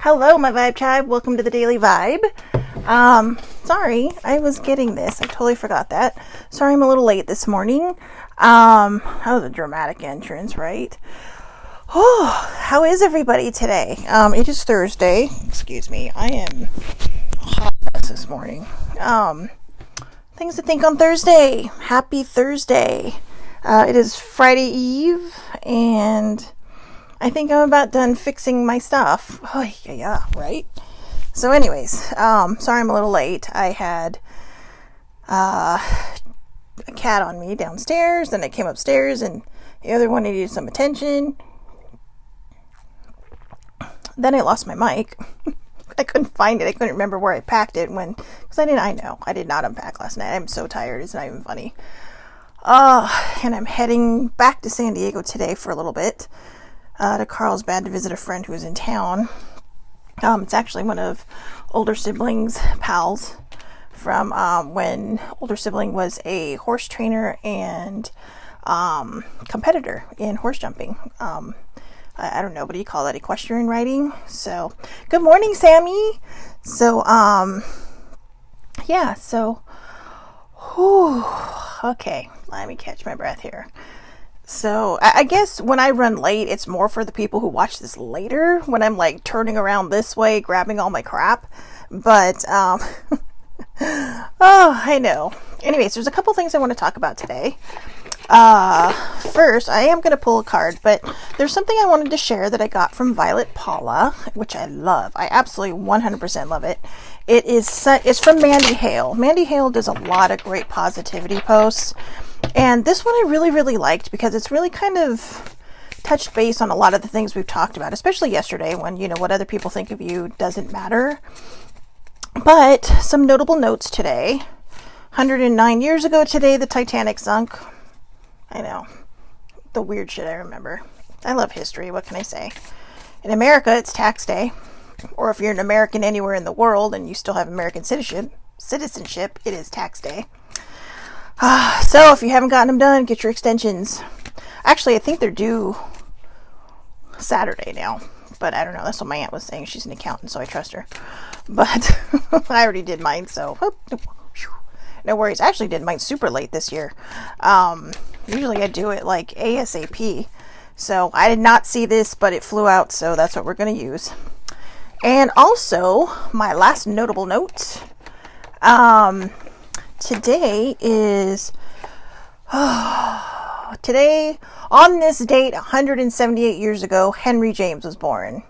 Hello, my Vibe Tribe. Welcome to the Daily Vibe. Sorry, I was getting this. I totally forgot that. Sorry I'm a little late this morning. That was a dramatic entrance, right? Oh, how is everybody today? It is Thursday. Excuse me. I am hot this morning. Things to think on Thursday. Happy Thursday. It is Friday Eve, and I think I'm about done fixing my stuff. Oh, yeah, right? So anyways, sorry I'm a little late. I had a cat on me downstairs, then I came upstairs, and the other one needed some attention. Then I lost my mic. I couldn't find it. I couldn't remember where I packed it because I did not unpack last night. I'm so tired. It's not even funny. And I'm heading back to San Diego today for a little bit. To Carlsbad to visit a friend who's in town. It's actually one of older siblings' pals from when older sibling was a horse trainer and competitor in horse jumping. I don't know, what do you call that? Equestrian riding. So, good morning, Sammy. So, yeah, so, okay, let me catch my breath here. So, I guess when I run late, it's more for the people who watch this later, when I'm like turning around this way, grabbing all my crap. But, I know. Anyways, there's a couple things I want to talk about today. First, I am going to pull a card, but there's something I wanted to share that I got from Violet Paula, which I love. I absolutely 100% love it. It's from Mandy Hale. Mandy Hale does a lot of great positivity posts. And this one I really, really liked because it's really kind of touched base on a lot of the things we've talked about, especially yesterday when, what other people think of you doesn't matter. But some notable notes today. 109 years ago today, the Titanic sunk. I know. The weird shit I remember. I love history. What can I say? In America, it's tax day. Or if you're an American anywhere in the world and you still have American citizenship, it is tax day. So if you haven't gotten them done, get your extensions. Actually, I think they're due Saturday now. But I don't know. That's what my aunt was saying. She's an accountant, so I trust her. But I already did mine, so no worries. I actually did mine super late this year. Usually I do it like ASAP. So I did not see this, but it flew out, so that's what we're going to use. And also, my last notable note. Today is, today, on this date, 178 years ago, Henry James was born.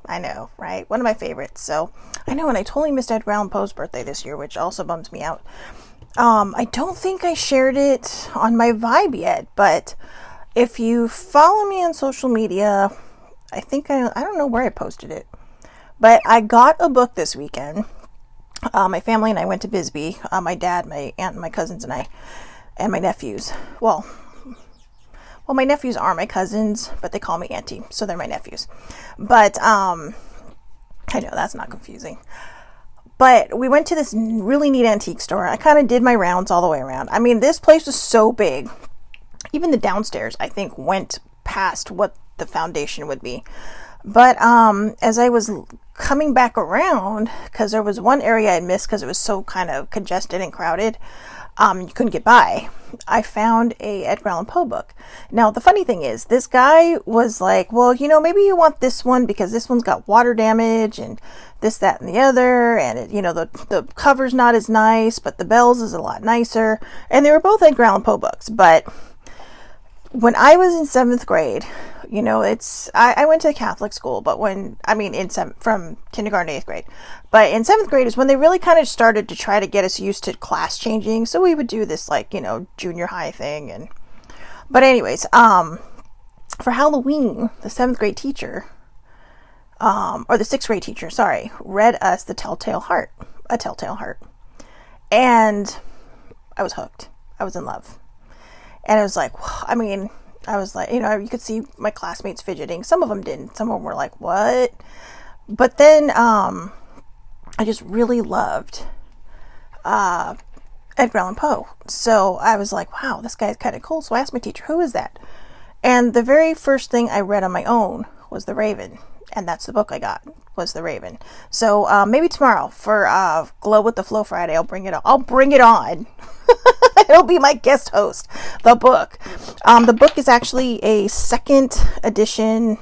I know, right? One of my favorites. So, I know, and I totally missed Edgar Allan Poe's birthday this year, which also bums me out. I don't think I shared it on my Vibe yet, but if you follow me on social media, I don't know where I posted it, but I got a book this weekend. My family and I went to Bisbee. My dad, my aunt, and my cousins and I, and my nephews. Well, my nephews are my cousins, but they call me auntie, so they're my nephews. But I know that's not confusing. But we went to this really neat antique store. I kind of did my rounds all the way around. I mean, this place was so big. Even the downstairs, I think, went past what the foundation would be. But as I was coming back around, because there was one area I missed because it was so kind of congested and crowded, you couldn't get by, I found a Edgar Allan Poe book. Now, the funny thing is, this guy was like, well, maybe you want this one because this one's got water damage and this, that, and the other, and it, the cover's not as nice, but the bells is a lot nicer. And they were both Edgar Allan Poe books, but when I was in 7th grade, I went to a Catholic school, but from kindergarten to 8th grade. But in 7th grade is when they really kind of started to try to get us used to class changing. So we would do this junior high thing. But anyways, for Halloween, the 7th grade teacher, or the 6th grade teacher, read us A Telltale Heart. And I was hooked. I was in love. And it was like, you could see my classmates fidgeting. Some of them didn't. Some of them were like, what? But then I just really loved Edgar Allan Poe. So I was like, wow, this guy's kind of cool. So I asked my teacher, who is that? And the very first thing I read on my own was The Raven. And that's the book I got, was The Raven. So maybe tomorrow for Glow with the Flow Friday, I'll bring it on. I'll bring it on. It'll be my guest host, the book. The book is actually a second edition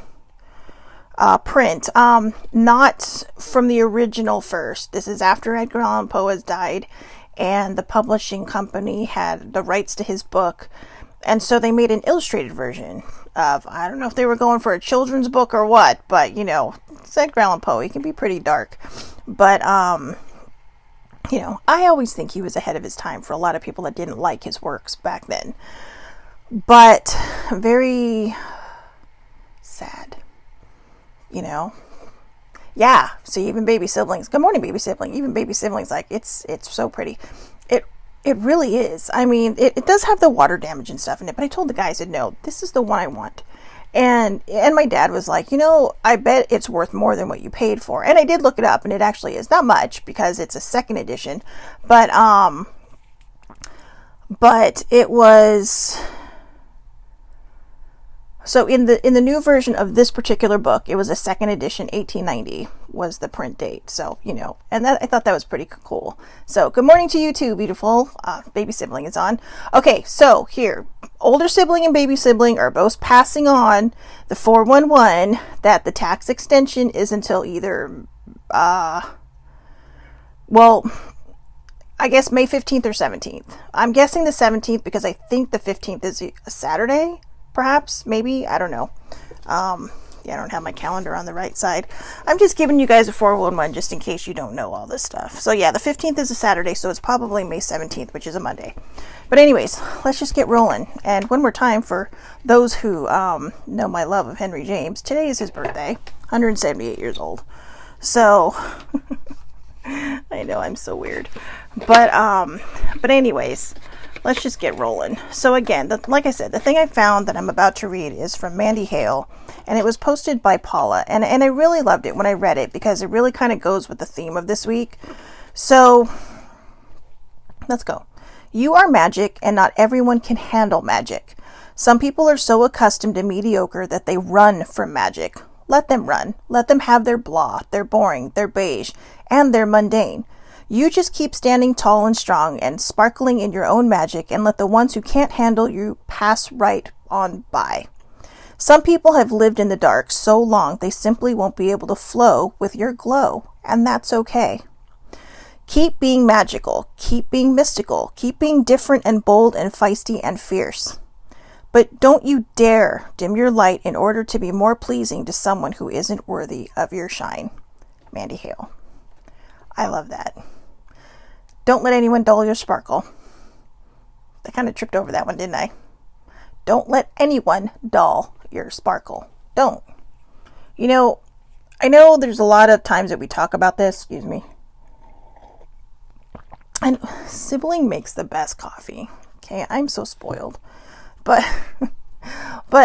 print, not from the original first. This is after Edgar Allan Poe has died, and the publishing company had the rights to his book. And so they made an illustrated version of, I don't know if they were going for a children's book or what, but, you know, it's Edgar Allan Poe. He can be pretty dark. But, you know, I always think he was ahead of his time for a lot of people that didn't like his works back then. But very sad, you know. Yeah, see, even Baby Siblings. Good morning, Baby Sibling. Even Baby Siblings, like, it's so pretty. It really is. I mean, it does have the water damage and stuff in it, but I told the guys that no, this is the one I want. And my dad was like, you know, I bet it's worth more than what you paid for. And I did look it up, and it actually is. Not much, because it's a second edition. But it was... So in the new version of this particular book, it was a second edition, 1890 was the print date. So, you know, and that, I thought that was pretty cool. So good morning to you too, beautiful. Baby Sibling is on. Okay, so here, older sibling and baby sibling are both passing on the 411 that the tax extension is until either, well, I guess May 15th or 17th. I'm guessing the 17th because I think the 15th is a Saturday. Perhaps, maybe, I don't know. Yeah, I don't have my calendar on the right side. I'm just giving you guys a 411 just in case you don't know all this stuff. So yeah, the 15th is a Saturday, so it's probably May 17th, which is a Monday. But anyways, let's just get rolling. And one more time for those who know my love of Henry James, today is his birthday, 178 years old. So, I know I'm so weird. But anyways... let's just get rolling. So again, like I said, the thing I found that I'm about to read is from Mandy Hale, and it was posted by Paula, and I really loved it when I read it because it really kind of goes with the theme of this week. So let's go. You are magic, and not everyone can handle magic. Some people are so accustomed to mediocre that they run from magic. Let them run. Let them have their blah, their boring, their beige, and their mundane. You just keep standing tall and strong and sparkling in your own magic, and let the ones who can't handle you pass right on by. Some people have lived in the dark so long they simply won't be able to flow with your glow, and that's okay. Keep being magical, keep being mystical, keep being different and bold and feisty and fierce. But don't you dare dim your light in order to be more pleasing to someone who isn't worthy of your shine. Mandy Hale. I love that. Don't let anyone dull your sparkle. I kind of tripped over that one, didn't I? Don't let anyone dull your sparkle. Don't. You know, I know there's a lot of times that we talk about this. Excuse me. And Sibling makes the best coffee. Okay, I'm so spoiled. But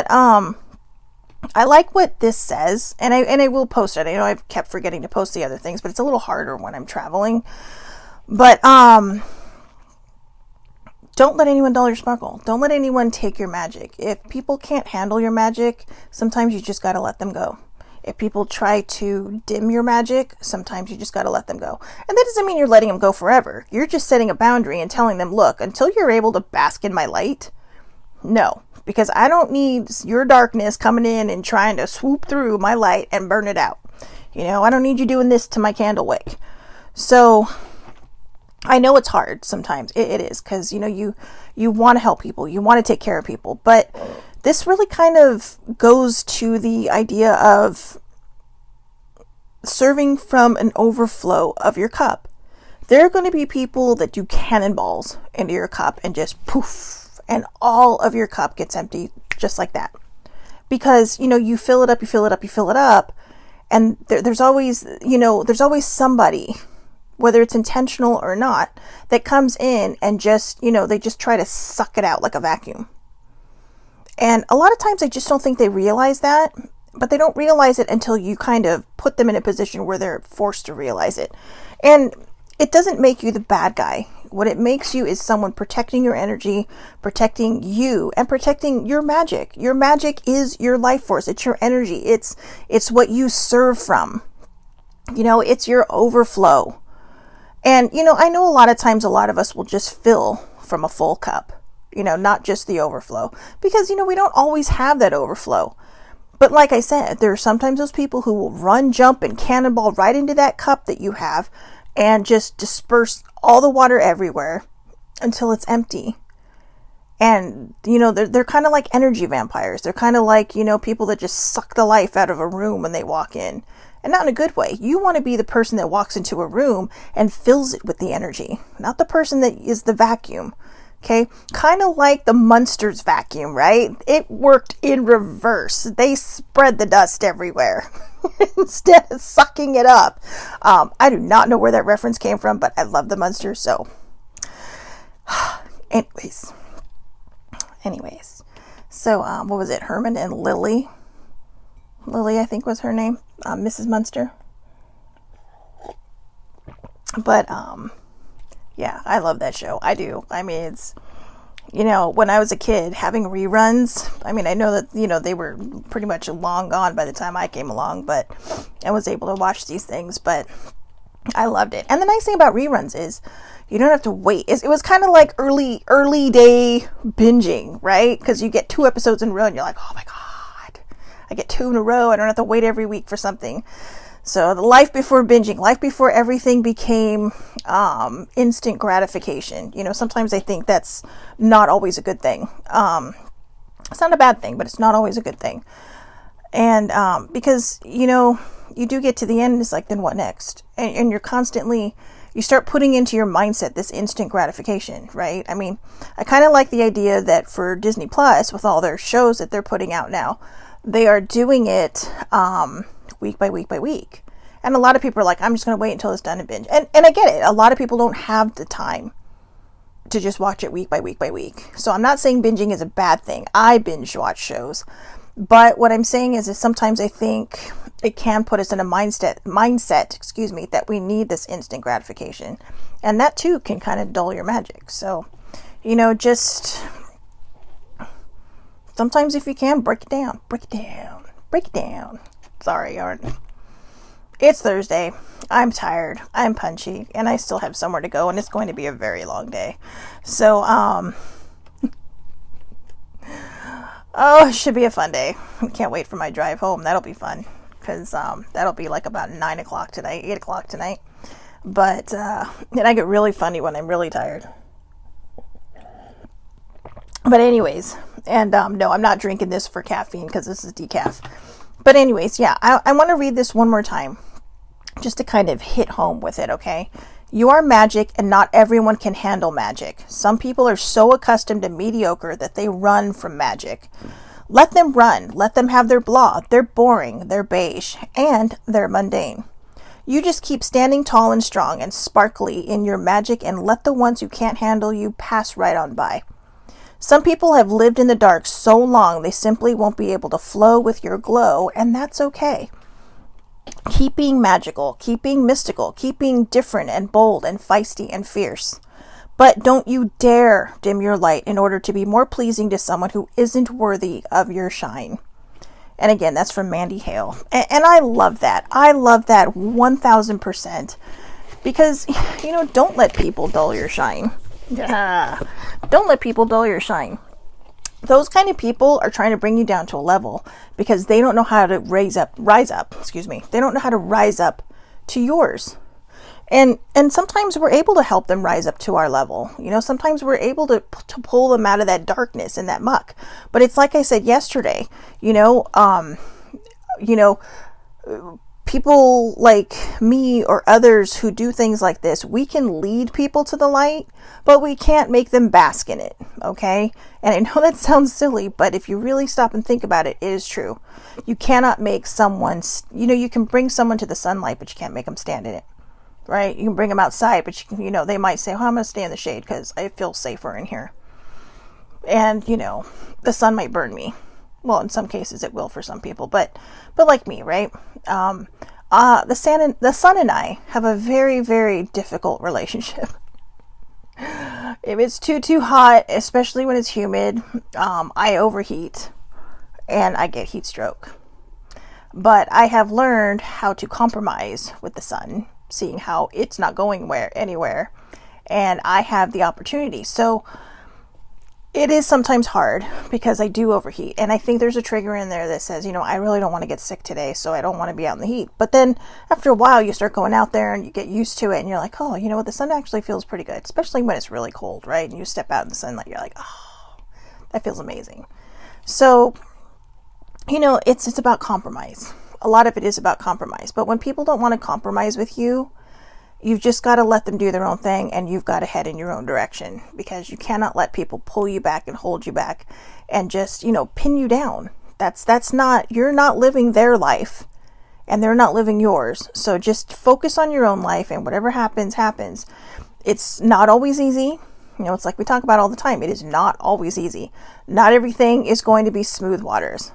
I like what this says, and I will post it. I know I've kept forgetting to post the other things, but it's a little harder when I'm traveling. But don't let anyone dull your sparkle. Don't let anyone take your magic. If people can't handle your magic, sometimes you just got to let them go. If people try to dim your magic, sometimes you just got to let them go. And that doesn't mean you're letting them go forever. You're just setting a boundary and telling them, look, until you're able to bask in my light, no. Because I don't need your darkness coming in and trying to swoop through my light and burn it out. You know, I don't need you doing this to my candle wick. So I know it's hard sometimes. It is, because, you know, you want to help people. You want to take care of people. But this really kind of goes to the idea of serving from an overflow of your cup. There are going to be people that do cannonballs into your cup and just poof, and all of your cup gets empty just like that. Because, you know, you fill it up, you fill it up, you fill it up. And there's always, you know, there's always somebody, whether it's intentional or not, that comes in and just, you know, they just try to suck it out like a vacuum. And a lot of times I just don't think they realize that, but they don't realize it until you kind of put them in a position where they're forced to realize it. And it doesn't make you the bad guy What it makes you is someone protecting your energy, protecting you, and protecting your magic. Your magic is your life force. It's your energy. It's what you serve from. It's your overflow. And, I know a lot of times a lot of us will just fill from a full cup, not just the overflow, because, we don't always have that overflow. But like I said, there are sometimes those people who will run, jump, and cannonball right into that cup that you have and just disperse all the water everywhere until it's empty. And, they're kind of like energy vampires. They're kind of like, people that just suck the life out of a room when they walk in. And not in a good way. You want to be the person that walks into a room and fills it with the energy, not the person that is the vacuum. Okay, kind of like the Munsters vacuum, right? It worked in reverse. They spread the dust everywhere instead of sucking it up. I do not know where that reference came from, but I love the Munsters. So, anyways. So, what was it? Herman and Lily. Lily, I think was her name. Mrs. Munster. But, yeah, I love that show. I do. I mean, it's, when I was a kid, having reruns, I mean, I know that, they were pretty much long gone by the time I came along, but I was able to watch these things, but I loved it. And the nice thing about reruns is you don't have to wait. It was kind of like early day binging, right? Because you get 2 episodes in a row and you're like, oh my God, I get 2 in a row. I don't have to wait every week for something. So the life before binging, life before everything became instant gratification. Sometimes I think that's not always a good thing. It's not a bad thing, but it's not always a good thing. And because, you do get to the end, it's like, then what next? And you're constantly, you start putting into your mindset this instant gratification, right? I mean, I kind of like the idea that for Disney Plus, with all their shows that they're putting out now, they are doing it week by week by week. And a lot of people are like, I'm just going to wait until it's done and binge. And I get it. A lot of people don't have the time to just watch it week by week by week. So I'm not saying binging is a bad thing. I binge watch shows. But what I'm saying is sometimes I think it can put us in a mindset, that we need this instant gratification. And that too can kind of dull your magic. So, just sometimes if you can, break it down. Sorry, Arden. It's Thursday. I'm tired. I'm punchy. And I still have somewhere to go. And it's going to be a very long day. So, it should be a fun day. I can't wait for my drive home. That'll be fun. Because that'll be like about 9 o'clock tonight, 8 o'clock tonight. But, and I get really funny when I'm really tired. But anyways, and no, I'm not drinking this for caffeine because this is decaf. But anyways, yeah, I want to read this one more time just to kind of hit home with it, okay? You are magic and not everyone can handle magic. Some people are so accustomed to mediocre that they run from magic. Let them run. Let them have their blah. They're boring. They're beige. And they're mundane. You just keep standing tall and strong and sparkly in your magic and let the ones who can't handle you pass right on by. Some people have lived in the dark so long they simply won't be able to flow with your glow, and that's okay. Keep being magical, keep being mystical, keep being different and bold and feisty and fierce. But don't you dare dim your light in order to be more pleasing to someone who isn't worthy of your shine. And again, that's from Mandy Hale. And I love that. I love that 1000%. Because, don't let people dull your shine. Don't let people dull your shine. Those kind of people are trying to bring you down to a level because they don't know how to rise up. They don't know how to rise up to yours. And sometimes we're able to help them rise up to our level. Sometimes we're able to pull them out of that darkness and that muck. But it's like I said yesterday, people like me or others who do things like this, we can lead people to the light, but we can't make them bask in it, okay? And I know that sounds silly, but if you really stop and think about it, it is true. You cannot make someone, you can bring someone to the sunlight, but you can't make them stand in it, right? You can bring them outside, but they might say, I'm going to stay in the shade because I feel safer in here. And, the sun might burn me. Well, in some cases it will for some people, but like me, right? The sun and I have a very, very difficult relationship. If it's too hot, especially when it's humid, I overheat and I get heat stroke. But I have learned how to compromise with the sun, seeing how it's not going anywhere, and I have the opportunity. So it is sometimes hard because I do overheat, and I think there's a trigger in there that says, I really don't want to get sick today, so I don't want to be out in the heat. But then after a while, you start going out there and you get used to it, and you're like, oh, you know what, the sun actually feels pretty good, especially when it's really cold, right? And you step out in the sunlight, you're like, oh, that feels amazing. So, it's about compromise. A lot of it is about compromise. But when people don't want to compromise with you, you've just got to let them do their own thing, and you've got to head in your own direction, because you cannot let people pull you back and hold you back and just, pin you down. You're not living their life, and they're not living yours. So just focus on your own life, and whatever happens, happens. It's not always easy. It's like we talk about all the time. It is not always easy. Not everything is going to be smooth waters,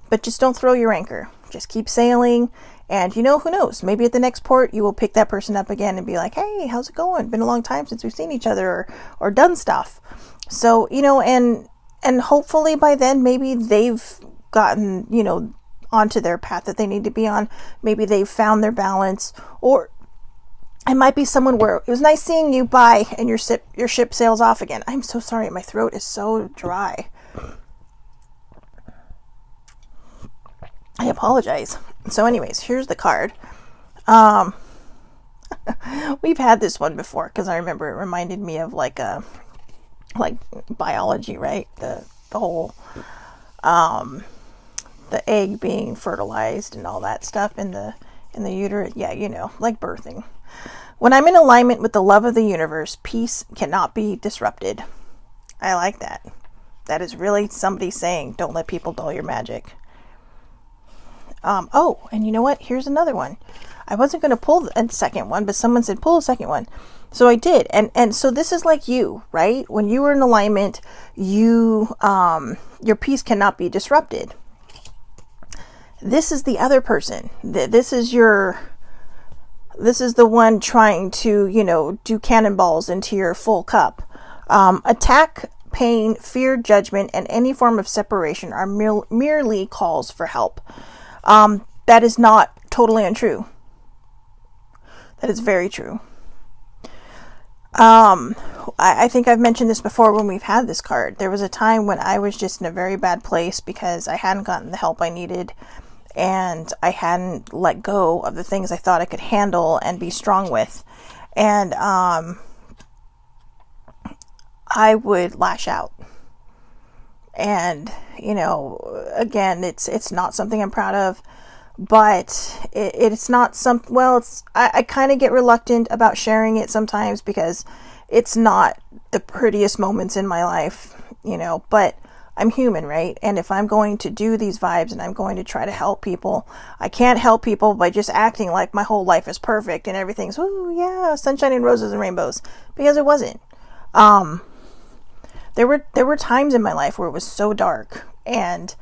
but just don't throw your anchor. Just keep sailing. And who knows, maybe at the next port, you will pick that person up again and be like, hey, how's it going? Been a long time since we've seen each other or done stuff. So, and hopefully by then, maybe they've gotten, onto their path that they need to be on. Maybe they've found their balance, or it might be someone where it was nice seeing you, bye, and your ship sails off again. I'm so sorry. My throat is so dry. I apologize. So anyways, here's the card. We've had this one before, because I remember it reminded me of like biology, right? The whole the egg being fertilized and all that stuff in the uterus. Yeah, like birthing. When I'm in alignment with the love of the universe, peace cannot be disrupted. I like that. That is really somebody saying, don't let people dull your magic. And you know what? Here's another one. I wasn't going to pull a second one, but someone said pull a second one. So I did. And so this is like you, right? When you are in alignment, your peace cannot be disrupted. This is the other person. This is the one trying to, do cannonballs into your full cup. Attack, pain, fear, judgment, and any form of separation are merely calls for help. That is not totally untrue. That is very true. I think I've mentioned this before when we've had this card. There was a time when I was just in a very bad place because I hadn't gotten the help I needed, and I hadn't let go of the things I thought I could handle and be strong with. And I would lash out. And, again, it's not something I'm proud of, but it's not I kind of get reluctant about sharing it sometimes because it's not the prettiest moments in my life, but I'm human, right? And if I'm going to do these vibes and I'm going to try to help people, I can't help people by just acting like my whole life is perfect and everything's, oh yeah, sunshine and roses and rainbows, because it wasn't. There were times in my life where it was so dark, and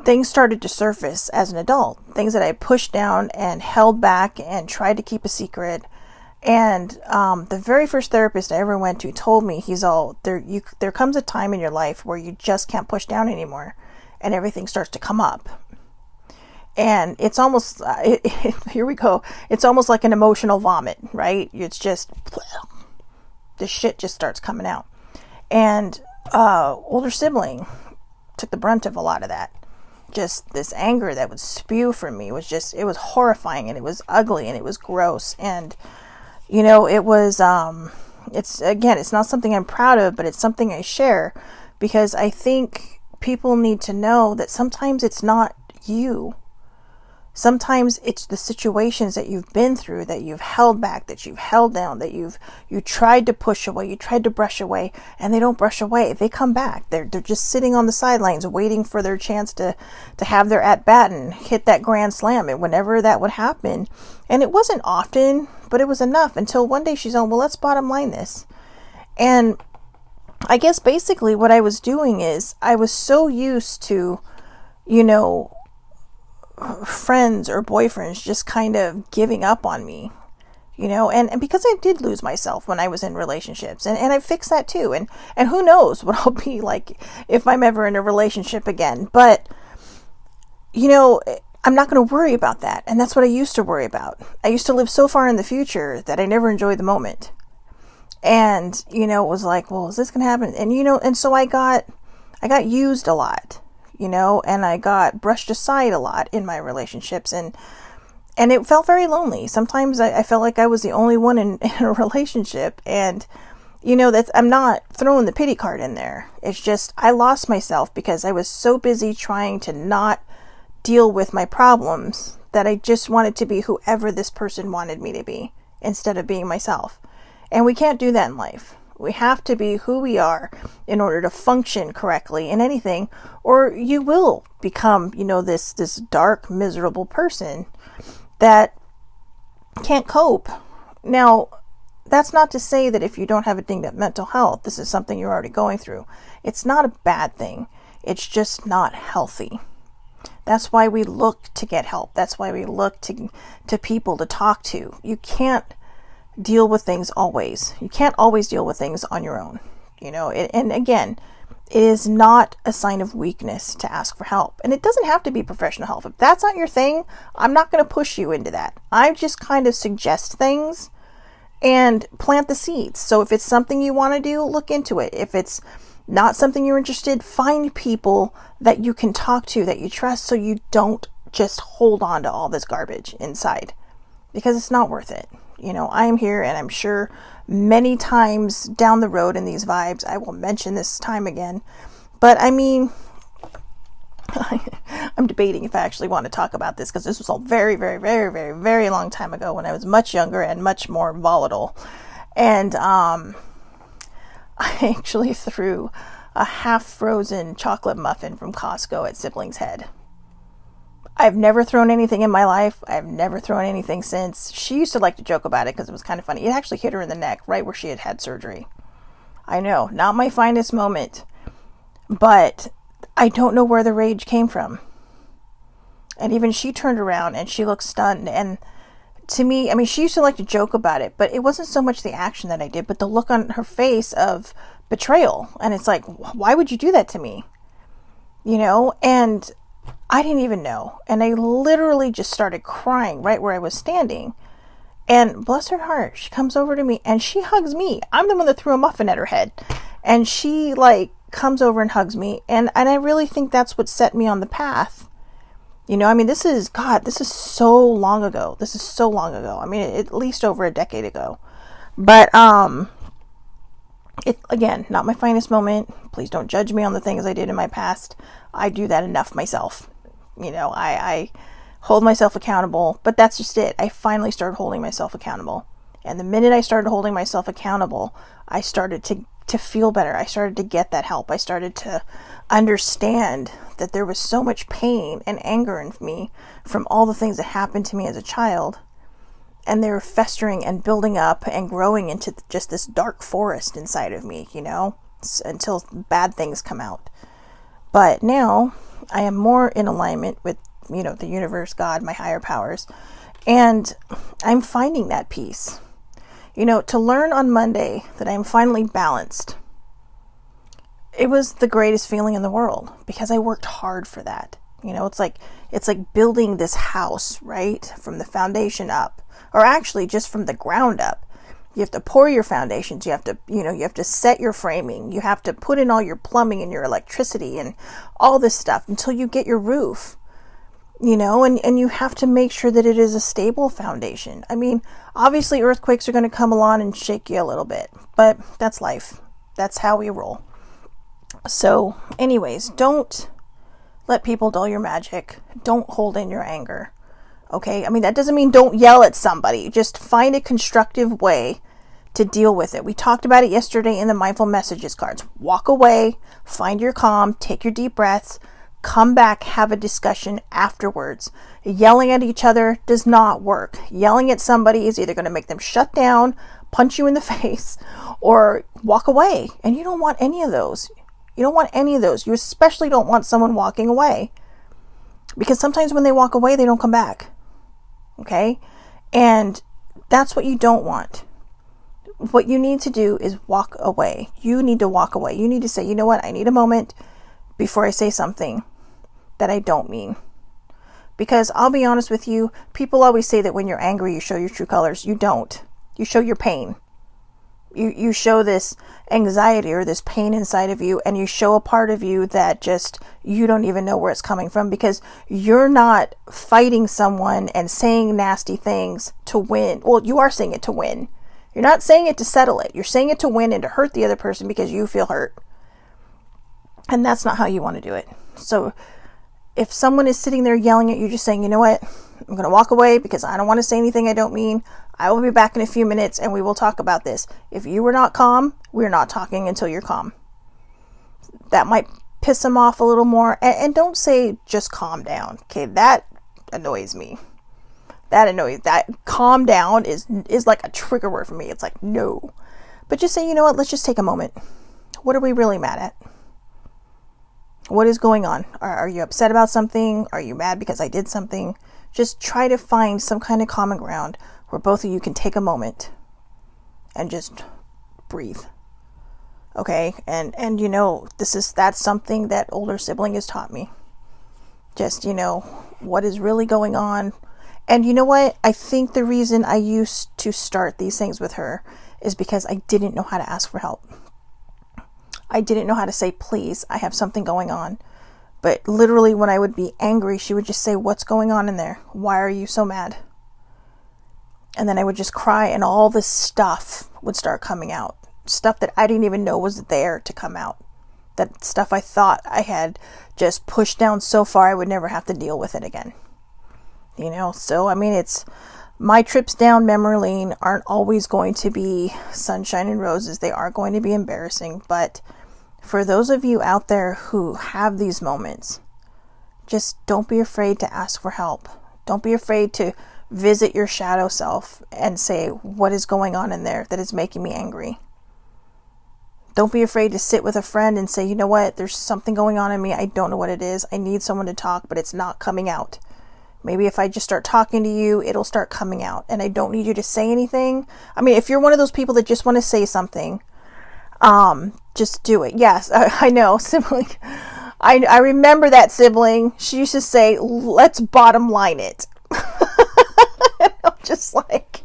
things started to surface as an adult. Things that I pushed down and held back and tried to keep a secret. And the very first therapist I ever went to told me, there comes a time in your life where you just can't push down anymore, and everything starts to come up. And it's almost, here we go. It's almost like an emotional vomit, right? It's just, the shit just starts coming out. And older sibling took the brunt of a lot of that. Just this anger that would spew from me it was horrifying, and it was ugly, and it was gross. And, it was, it's not something I'm proud of, but it's something I share because I think people need to know that sometimes it's not you. Sometimes it's the situations that you've been through, that you've held back, that you've held down, that you tried to push away, you tried to brush away, and they don't brush away. They come back. They're just sitting on the sidelines waiting for their chance to have their at-bat and hit that grand slam, and whenever that would happen. And it wasn't often, but it was enough until one day she's on, well, let's bottom line this. And I guess basically what I was doing is I was so used to, friends or boyfriends just kind of giving up on me, and because I did lose myself when I was in relationships, and I fixed that too. And who knows what I'll be like if I'm ever in a relationship again. But, I'm not going to worry about that. And that's what I used to worry about. I used to live so far in the future that I never enjoyed the moment. And, it was like, well, is this going to happen? And, and so I got used a lot, and I got brushed aside a lot in my relationships. And it felt very lonely. Sometimes I felt like I was the only one in a relationship. And, I'm not throwing the pity card in there. It's just, I lost myself because I was so busy trying to not deal with my problems that I just wanted to be whoever this person wanted me to be instead of being myself. And we can't do that in life. We have to be who we are in order to function correctly in anything, or you will become, this dark, miserable person that can't cope. Now, that's not to say that if you don't have a dinged up mental health, this is something you're already going through. It's not a bad thing. It's just not healthy. That's why we look to get help. That's why we look to people to talk to. You can't deal with things always. You can't always deal with things on your own. And again, it is not a sign of weakness to ask for help. And it doesn't have to be professional help. If that's not your thing, I'm not going to push you into that. I just kind of suggest things and plant the seeds. So if it's something you want to do, look into it. If it's not something you're interested, find people that you can talk to, that you trust, so you don't just hold on to all this garbage inside, because it's not worth it. I am here, and I'm sure many times down the road in these vibes, I will mention this time again. But I mean, I'm debating if I actually want to talk about this, because this was a very, very, very, very, very long time ago when I was much younger and much more volatile. And I actually threw a half-frozen chocolate muffin from Costco at Sibling's head. I've never thrown anything in my life. I've never thrown anything since. She used to like to joke about it because it was kind of funny. It actually hit her in the neck right where she had had surgery. I know, not my finest moment, but I don't know where the rage came from. And even she turned around and she looked stunned. And to me, she used to like to joke about it, but it wasn't so much the action that I did, but the look on her face of betrayal. And it's like, why would you do that to me? And I didn't even know. And I literally just started crying right where I was standing. And bless her heart, she comes over to me and she hugs me. I'm the one that threw a muffin at her head. And she comes over and hugs me. And I really think that's what set me on the path. This is so long ago. This is so long ago. At least over a decade ago. But, it, again, not my finest moment. Please don't judge me on the things I did in my past. I do that enough myself. I hold myself accountable, but that's just it. I finally started holding myself accountable. And the minute I started holding myself accountable, I started to feel better. I started to get that help. I started to understand that there was so much pain and anger in me from all the things that happened to me as a child. And they were festering and building up and growing into just this dark forest inside of me, until bad things come out. But now I am more in alignment with, the universe, God, my higher powers. And I'm finding that peace. To learn on Monday that I'm finally balanced, it was the greatest feeling in the world, because I worked hard for that. It's like building this house, right? From the foundation up, or actually just from the ground up. You have to pour your foundations. You have to set your framing. You have to put in all your plumbing and your electricity and all this stuff until you get your roof, and you have to make sure that it is a stable foundation. Obviously earthquakes are going to come along and shake you a little bit, but that's life. That's how we roll. So anyways, don't let people dull your magic. Don't hold in your anger. Okay? That doesn't mean don't yell at somebody. Just find a constructive way to deal with it. We talked about it yesterday in the mindful messages cards. Walk away, find your calm, take your deep breaths, come back, have a discussion afterwards. Yelling at each other does not work. Yelling at somebody is either going to make them shut down, punch you in the face, or walk away. And you don't want any of those. You don't want any of those. You especially don't want someone walking away. Because sometimes when they walk away, they don't come back. Okay? And That's what you don't want. What you need to do is walk away. You need to walk away. You need to say, you know what? I need a moment before I say something that I don't mean. Because I'll be honest with you, people always say that when you're angry, you show your true colors. You don't. You show your pain. You show this anxiety or this pain inside of you, and you show a part of you that just, you don't even know where it's coming from, because you're not fighting someone and saying nasty things to win. Well, you are saying it to win. You're not saying it to settle it. You're saying it to win and to hurt the other person because you feel hurt. And that's not how you want to do it. So if someone is sitting there yelling at you, just saying, you know what, I'm going to walk away because I don't want to say anything I don't mean. I will be back in a few minutes and we will talk about this. If you were not calm, we're not talking until you're calm. That might piss them off a little more. And don't say just calm down. Okay, that annoys me. That calm down is like a trigger word for me. It's like, no. But just say, you know what, let's just take a moment. What are we really mad at? What is going on? Are you upset about something? Are you mad because I did something? Just try to find some kind of common ground where both of you can take a moment and just breathe. Okay? And you know, that's something that older sibling has taught me. Just, you know, what is really going on. And you know what? I think the reason I used to start these things with her is because I didn't know how to ask for help. I didn't know how to say, please, I have something going on. But literally when I would be angry, she would just say, what's going on in there? Why are you so mad? And then I would just cry and all this stuff would start coming out. Stuff that I didn't even know was there to come out. That stuff I thought I had just pushed down so far I would never have to deal with it again. You know, so I mean, it's my trips down memory lane aren't always going to be sunshine and roses. They are going to be embarrassing. But for those of you out there who have these moments, just don't be afraid to ask for help. Don't be afraid to visit your shadow self and say, what is going on in there that is making me angry? Don't be afraid to sit with a friend and say, you know what, there's something going on in me. I don't know what it is. I need someone to talk, but it's not coming out. Maybe if I just start talking to you, it'll start coming out. And I don't need you to say anything. I mean, if you're one of those people that just want to say something, just do it. Yes, I know. Sibling. I remember that sibling. She used to say, let's bottom line it. I'm just like,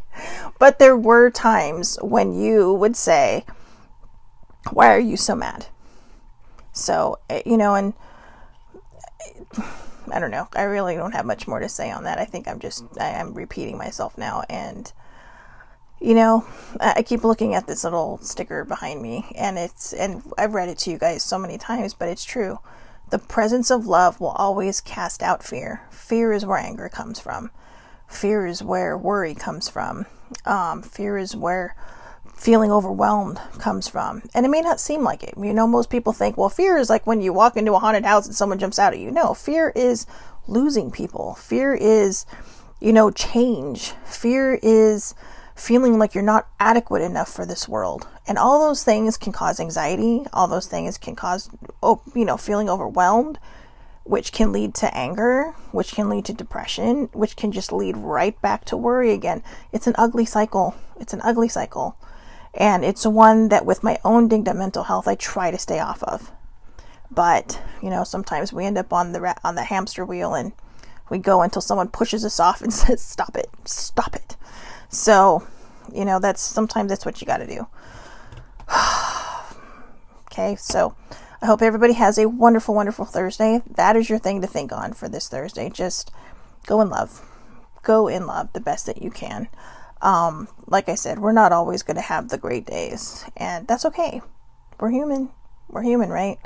but there were times when you would say, why are you so mad? So, you know, and I don't know. I really don't have much more to say on that. I think I'm repeating myself now. And, you know, I keep looking at this little sticker behind me, and I've read it to you guys so many times, but it's true. The presence of love will always cast out fear. Fear is where anger comes from. Fear is where worry comes from. Fear is where feeling overwhelmed comes from. And it may not seem like it. You know, most people think, well, fear is like when you walk into a haunted house and someone jumps out at you. No, fear is losing people. Fear is, you know, change. Fear is feeling like you're not adequate enough for this world. And all those things can cause anxiety. All those things can cause, you know, feeling overwhelmed, which can lead to anger, which can lead to depression, which can just lead right back to worry again. It's an ugly cycle. It's an ugly cycle. And it's one that with my own dinged up mental health, I try to stay off of. But, you know, sometimes we end up on the hamster wheel and we go until someone pushes us off and says, stop it, stop it. So, you know, sometimes that's what you got to do. Okay, so I hope everybody has a wonderful, wonderful Thursday. That is your thing to think on for this Thursday. Just go in love. Go in love the best that you can. Like I said, we're not always going to have the great days, and that's okay. We're human. We're human, right?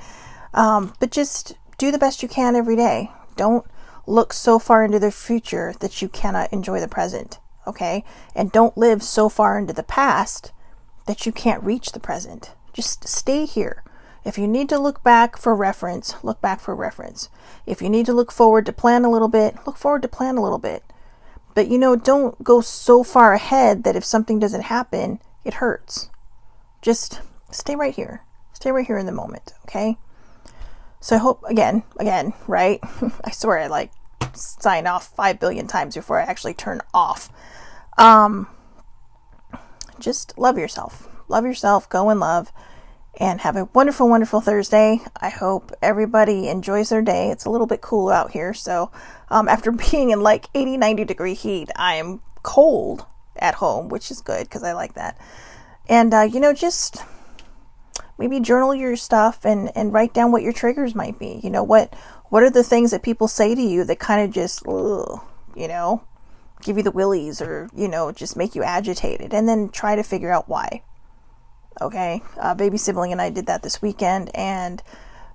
But just do the best you can every day. Don't look so far into the future that you cannot enjoy the present, okay? And don't live so far into the past that you can't reach the present. Just stay here. If you need to look back for reference, look back for reference. If you need to look forward to plan a little bit, look forward to plan a little bit. But, you know, don't go so far ahead that if something doesn't happen, it hurts. Just stay right here. Stay right here in the moment, okay? So I hope, again, right? I swear I sign off 5 billion times before I actually turn off. just love yourself. Love yourself, go in love, and have a wonderful, wonderful Thursday. I hope everybody enjoys their day. It's a little bit cool out here, so after being in like 80, 90-degree heat, I am cold at home, which is good because I like that. And, just maybe journal your stuff and write down what your triggers might be. What are the things that people say to you that kind of just, give you the willies or, just make you agitated, and then try to figure out why. Okay, baby Sibling and I did that this weekend, and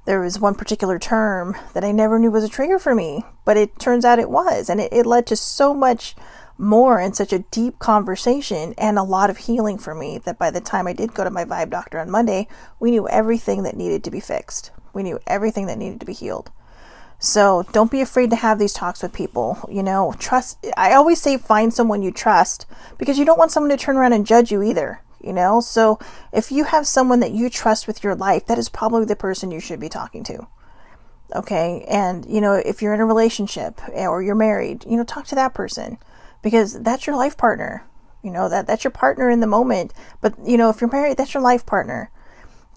there was one particular term that I never knew was a trigger for me, but it turns out it was, and it led to so much more and such a deep conversation and a lot of healing for me that by the time I did go to my vibe doctor on Monday, we knew everything that needed to be fixed. We knew everything that needed to be healed. So don't be afraid to have these talks with people. Trust. I always say find someone you trust, because you don't want someone to turn around and judge you either. So if you have someone that you trust with your life, that is probably the person you should be talking to. Okay. And, if you're in a relationship or you're married, talk to that person, because that's your life partner. That's your partner in the moment. But, if you're married, that's your life partner.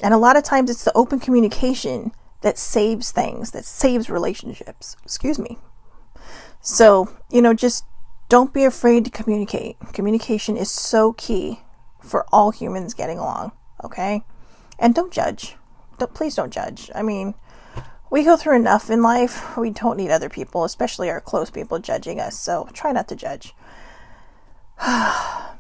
And a lot of times it's the open communication that saves things, that saves relationships. Excuse me. So, just don't be afraid to communicate. Communication is so key for all humans getting along, okay? And don't judge. Please don't judge. I mean, we go through enough in life. We don't need other people, especially our close people, judging us. So try not to judge. I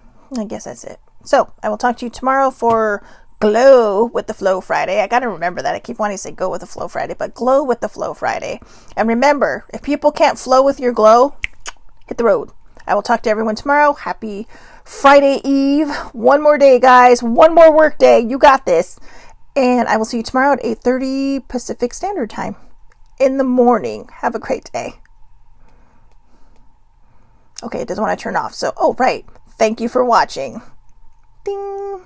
guess that's it. So I will talk to you tomorrow for Glow with the Flow Friday. I got to remember that. I keep wanting to say Go with the Flow Friday, but Glow with the Flow Friday. And remember, if people can't flow with your glow, hit the road. I will talk to everyone tomorrow. Happy Friday Eve. One more day, guys. One more work day. You got this. And I will see you tomorrow at 8:30 Pacific Standard Time in the morning. Have a great day. Okay, it doesn't want to turn off. So, right. Thank you for watching. Ding.